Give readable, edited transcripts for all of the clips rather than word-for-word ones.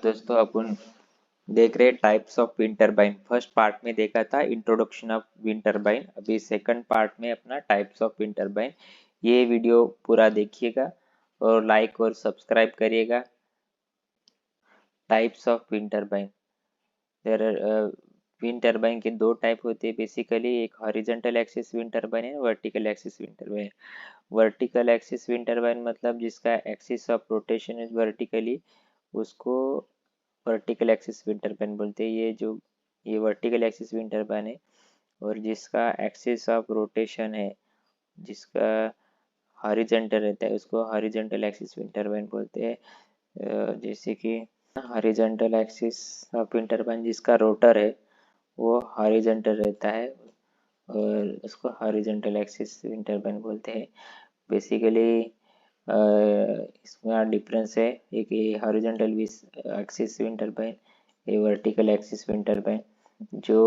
दोस्तों अपन देख रहे types of wind turbine. First part में देखा था इंट्रोडक्शन ऑफ विंड टरबाइन। अभी सेकंड पार्ट में अपना टाइप्स ऑफ विंड टरबाइन। ये वीडियो पूरा देखिएगा और लाइक और सब्सक्राइब करिएगा। Types of wind turbine. There are wind turbine के दो टाइप होते हैं बेसिकली, एक हॉरिजॉन्टल एक्सिस विंड टरबाइन है, vertical axis wind turbine. Vertical axis wind turbine मतलब जिसका axis of rotation is vertically, उसको वर्टिकल एक्सिस विंड टरबाइन बोलते हैं। ये वर्टिकल एक्सिस विंड टरबाइन है। और जिसका एक्सिस ऑफ रोटेशन है, जिसका हॉरिजॉन्टल रहता है, उसको हॉरिजॉन्टल एक्सिस विंड टरबाइन बोलते हैं। जैसे कि horizontal axis of wind turbine जिसका रोटर है वो हॉरिजॉन्टल रहता है और उसको हॉरिजॉन्टल एक्सिस विंड टरबाइन बोलते हैं। बेसिकली इसमें डिफरेंस है, एक ये हॉरिजॉन्टल एक्सिस विंड टरबाइन, ये वर्टिकल एक्सिस विंड टरबाइन। जो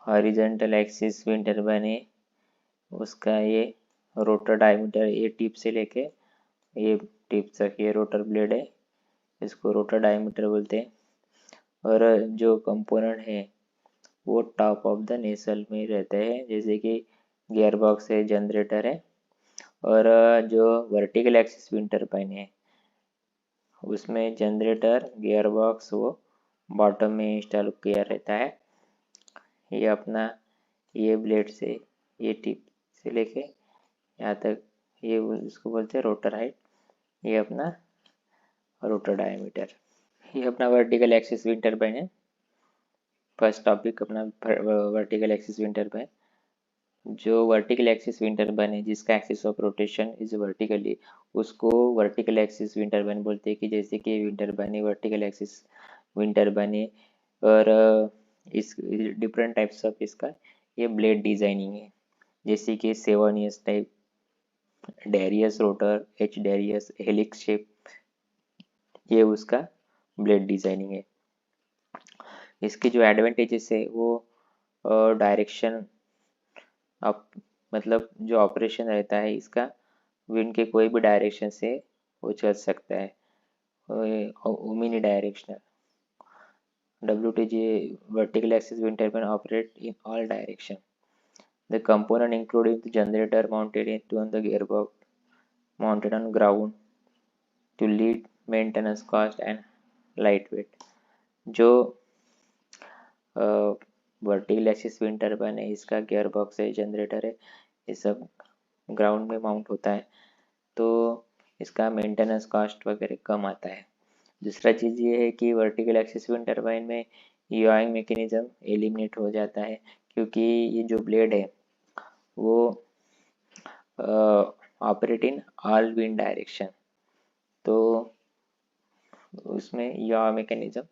हॉरिजॉन्टल एक्सिस विंड टरबाइन है उसका ये रोटर डायमीटर, ये टिप से लेके ये टिप तक ये रोटर ब्लेड है, इसको रोटर डायमीटर बोलते हैं। और जो कंपोनेंट है वो टॉप ऑफ द नेसल में रहते हैं, जैसे कि गियर बॉक्स है, जनरेटर है। और जो वर्टिकल एक्सिस विंड टरबाइन है उसमें जनरेटर, गियर बॉक्स वो बॉटम में इंस्टॉल किया रहता है। ये अपना ये ब्लेड से, ये टिप से लेके यहाँ तक, ये इसको बोलते हैं रोटर हाइट, ये अपना रोटर डायमीटर। ये अपना वर्टिकल एक्सिस विंड टरबाइन है। फर्स्ट टॉपिक अपना वर्टिकल एक्सिस विंड टरबाइन। जो वर्टिकल एक्सिस विंड टरबाइन है जिसका axis of rotation is vertically, उसको वर्टिकल एक्सिस विंड टरबाइन बोलते हैं। कि जैसे कि विंड टरबाइन है, वर्टिकल एक्सिस विंड टरबाइन है। और इस डिफरेंट टाइप्स ऑफ इसका ये ब्लेड डिजाइनिंग है, जैसे कि 7 years type, Darius rotor, H Darius, helix shape, ये उसका ब्लेड डिजाइनिंग है। इसकी जो एडवांटेजेस है वो डायरेक्शन अब मतलब जो ऑपरेशन रहता है इसका, विंड के कोई भी डायरेक्शन से वो चल सकता है, Omni directional. WTG vertical axis wind turbine operate in all direction. The component including the generator mounted on the gearbox, mounted on ground to lead maintenance cost and lightweight. जो vertical axis wind turbine है इसका gear box है, generator है, ये सब ground में mount होता है, तो इसका मेंटेनेंस कॉस्ट वगैरह कम आता है। दूसरा चीज़ ये है कि वर्टिकल एक्सिस विंड टरबाइन में याइंग मैकेनिज्म एलिमिनेट हो जाता है, क्योंकि ये जो ब्लेड है वो operate in all wind direction, तो उसमें यह मैकेनिज्म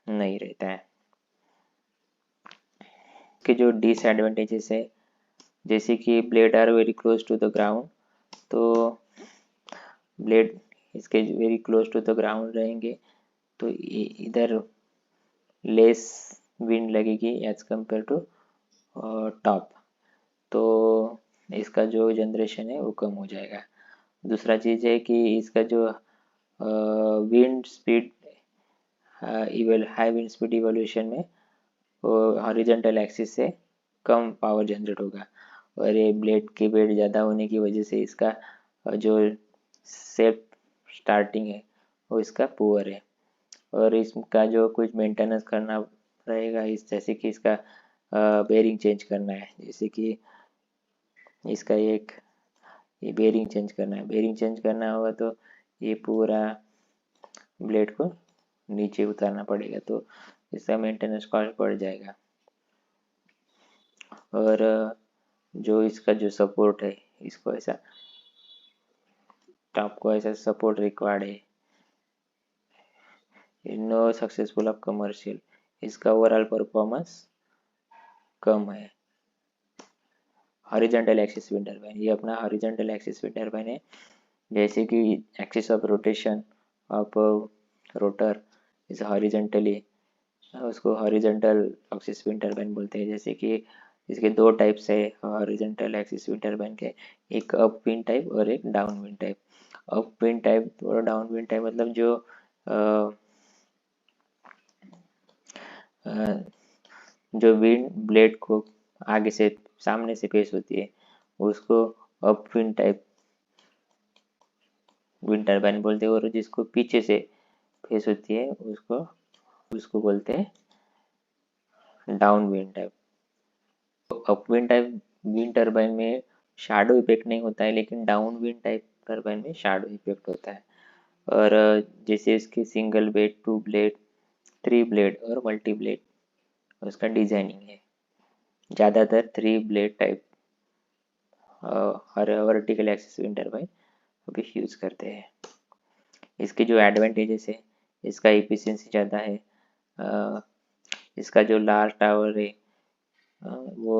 नहीं रहता है। के जो डिसएडवांटेजेस है, जैसे कि blade are very close to the ground, तो ब्लेड इसके very close to the ground रहेंगे तो इधर लेस विंड लगेगी एज कम्पेयर टू टॉप, तो इसका जो जनरेशन है वो कम हो जाएगा। दूसरा चीज़ है कि इसका जो wind speed high wind speed evolution में वो हॉरिजॉन्टल एक्सिस से कम पावर जनरेट होगा। और ये ब्लेड की वेट ज़्यादा होने की वजह से इसका जो सेफ स्टार्टिंग है वो इसका पुअर है। और इसका जो कुछ मेंटेनेंस करना रहेगा, इस जैसे कि इसका बेरिंग चेंज करना है, जैसे कि इसका ये बेरिंग चेंज करना है, बेरिंग चेंज करना होगा तो ये पूरा ब्लेड को नीचे उतारना पड़ेगा, तो इसका मेंटेनेंस कॉस्ट बढ़ जाएगा। और जो इसका जो सपोर्ट है, इसको ऐसा टॉप को ऐसा सपोर्ट रिक्वायर्ड है, नो सक्सेसफुल ऑफ कमर्शियल, इसका ओवरऑल परफॉर्मेंस कम है। हॉरिजॉन्टल एक्सिस विंड टरबाइन, ये अपना हॉरिजॉन्टल एक्सिस विंड टरबाइन है। जैसे कि axis of rotation of rotor is horizontally, उसको हॉरिजॉन्टल एक्सिस विंड टरबाइन बोलते हैं। जैसे कि इसके दो टाइप्स है हॉरिजॉन्टल एक्सिस विंड टरबाइन के, एक अप विंड टाइप और एक down wind type. Up wind type और डाउन विंड टाइप मतलब जो जो विंड ब्लेड को आगे से सामने से फेस होती है उसको up wind type wind turbine बोलते हैं, और जिसको पीछे से फेस होती है उसको उसको बोलते हैं डाउन विंड टाइप। तो up wind type wind turbine में शैडो इफेक्ट नहीं होता है, लेकिन डाउन विंड टाइप टर्बाइन में शैडो इफेक्ट होता है। और जैसे इसके single blade, two blade, three blade और मल्टी ब्लेड उसका डिजाइनिंग है। ज़्यादातर थ्री ब्लेड टाइप हर वर्टिकल एक्सिस विंड टर्बाइन अभी यूज़ करते हैं। इसके जो एडवांटेजेस है, इसका एफिशिएंसी ज़्यादा है, इसका जो लार्ज टावर है वो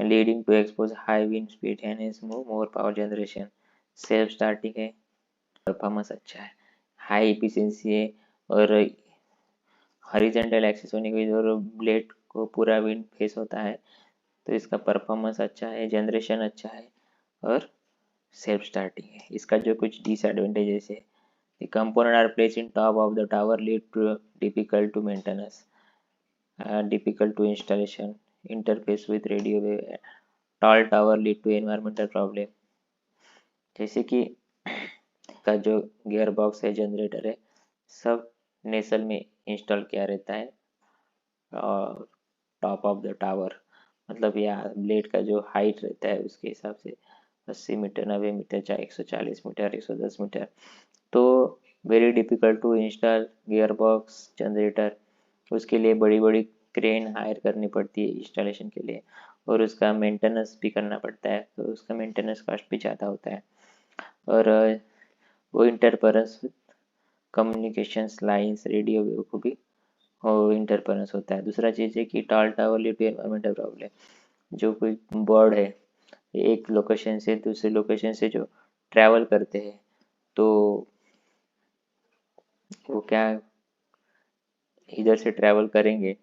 leading to expose high wind speed and more power generation, self starting है, परफॉर्मेंस अच्छा है, हाई एफिशिएंसी है, और हॉरिजॉन्टल एक्सिस होने की वजह से और ब्लेड को पूरा विंड फेस होता है, तो इसका परफॉर्मेंस अच्छा है, जनरेशन अच्छा है और सेल्फ स्टार्टिंग है। इसका जो कुछ डिसएडवांटेजेस है, the component are placed in top of the tower lead to difficult to maintenance, difficult to installation, interface with radio wave, tall tower lead to environmental problem। जैसे कि का जो गियर बॉक्स है, जनरेटर है, सब नेसल में install किया रहता है टॉप ऑफ द टावर, मतलब यहाँ ब्लेड का जो हाइट रहता है उसके हिसाब से 80 मीटर, 90 मीटर, चाहे 140 मीटर, 110 मीटर। तो very difficult to install gear box generator, उसके लिए बड़ी बड़ी क्रेन हायर करनी पड़ती है इंस्टॉलेशन के लिए, और उसका मेंटेनेंस भी करना पड़ता है, तो उसका मेंटेनेंस कॉस्ट भी ज़्यादा होता है। और वो interference communications lines, radio wave को भी इंटरफेरेंस होता है। दूसरा चीज़ है कि tall tower lead to environmental problem, जो कोई बर्ड है एक लोकेशन से दूसरे लोकेशन से जो ट्रैवल करते हैं, तो वो क्या इधर से ट्रैवल करेंगे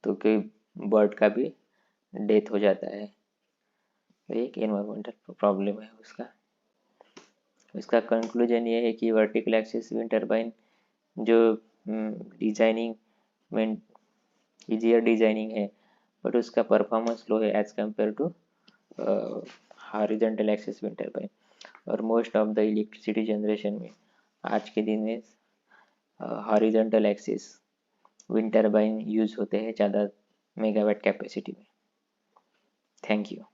तो कोई बर्ड का भी डेथ हो जाता है, तो एक एनवायरमेंटल प्रॉब्लम है उसका। इसका कंक्लूजन ये है कि वर्टिकल एक्सिस विंड टर्बाइन जो डिजाइनिंग में इजियर डिजाइनिंग है, बट उसका परफॉर्मेंस लो है as compare to horizontal axis wind turbine. और most of the electricity generation में आज के दिन में horizontal axis wind turbine use होते हैं ज़्यादा मेगावाट कैपेसिटी में। Thank you.